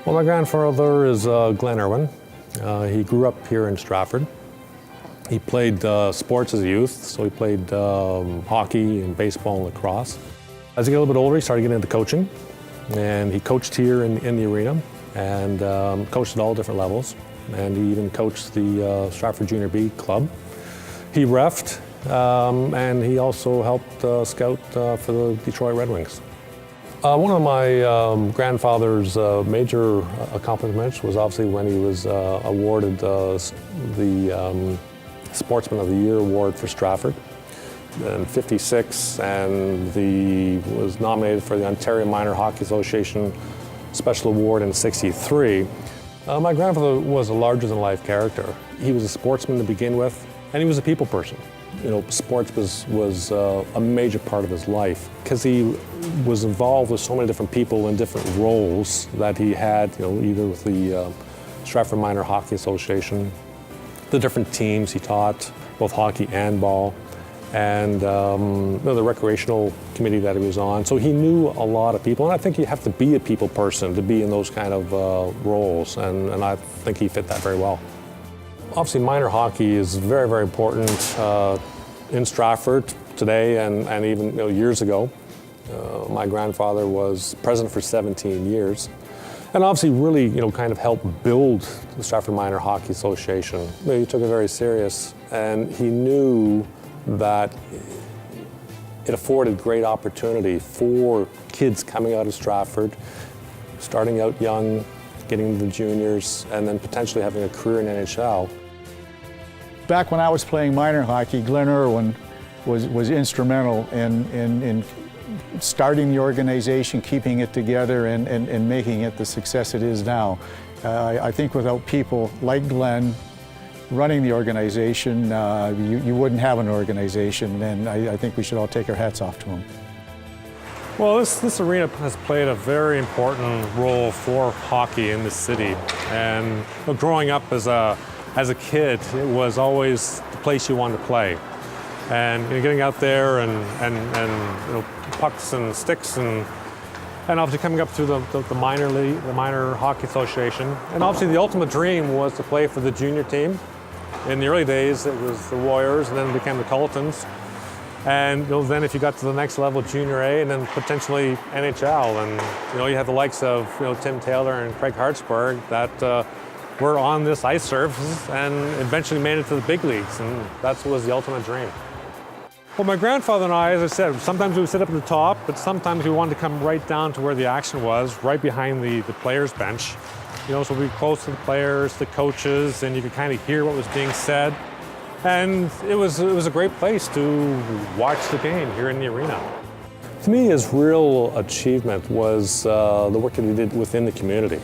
Well, my grandfather is Glen Irwin. He grew up here in Stratford. He played sports as a youth, so he played hockey and baseball and lacrosse. As he got a little bit older, he started getting into coaching, and he coached here in the arena and coached at all different levels. And he even coached the Stratford Junior B club. He reffed, and he also helped scout for the Detroit Red Wings. One of my grandfather's major accomplishments was obviously when he was awarded the Sportsman of the Year award for Stratford in '56, and he was nominated for the Ontario Minor Hockey Association Special Award in '63. My grandfather was a larger-than-life character. He was a sportsman to begin with, and he was a people person. You know, sports was a major part of his life because he was involved with so many different people in different roles that he had, you know, either with the Stratford Minor Hockey Association, the different teams he taught, both hockey and ball, and you know, the recreational committee that he was on. So he knew a lot of people, and I think you have to be a people person to be in those kind of roles, and I think he fit that very well. Obviously, minor hockey is very, very important in Stratford today, and even years ago. My grandfather was president for 17 years, and obviously really kind of helped build the Stratford Minor Hockey Association. He took it very serious, and he knew that it afforded great opportunity for kids coming out of Stratford, starting out young, getting into the juniors, and then potentially having a career in NHL. Back when I was playing minor hockey, Glen Irwin was instrumental in starting the organization, keeping it together, and making it the success it is now. I think without people like Glen running the organization, you wouldn't have an organization, and I think we should all take our hats off to him. Well, this arena has played a very important role for hockey in the city, and growing up as a kid, it was always the place you wanted to play. And getting out there and pucks and sticks and obviously coming up through the minor league, the Minor Hockey Association. And obviously the ultimate dream was to play for the junior team. In the early days, it was the Warriors, and then it became the Culletons. And then if you got to the next level, Junior A, and then potentially NHL, and you have the likes of Tim Taylor and Craig Hartsburg that were on this ice surface and eventually made it to the big leagues, and that was the ultimate dream. Well, my grandfather and I, as I said, sometimes we would sit up at the top, but sometimes we wanted to come right down to where the action was, right behind the players' bench. So we'd be close to the players, the coaches, and you could kind of hear what was being said. And it was a great place to watch the game here in the arena. To me, his real achievement was the work that he did within the community.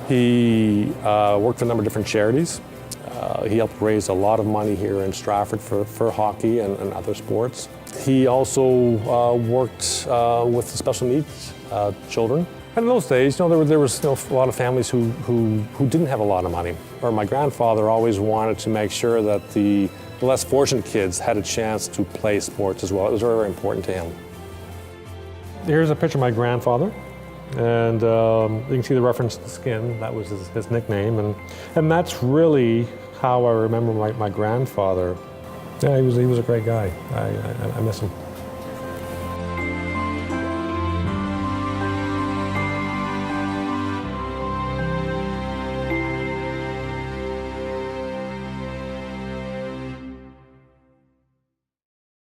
He worked for a number of different charities. He helped raise a lot of money here in Stratford for hockey and other sports. He also worked with special needs children. And in those days, there was a lot of families who didn't have a lot of money. Or my grandfather always wanted to make sure that the less fortunate kids had a chance to play sports as well. It was very, very important to him. Here's a picture of my grandfather. And you can see the reference to skin. That was his nickname, and that's really how I remember my grandfather. Yeah, he was a great guy. I miss him.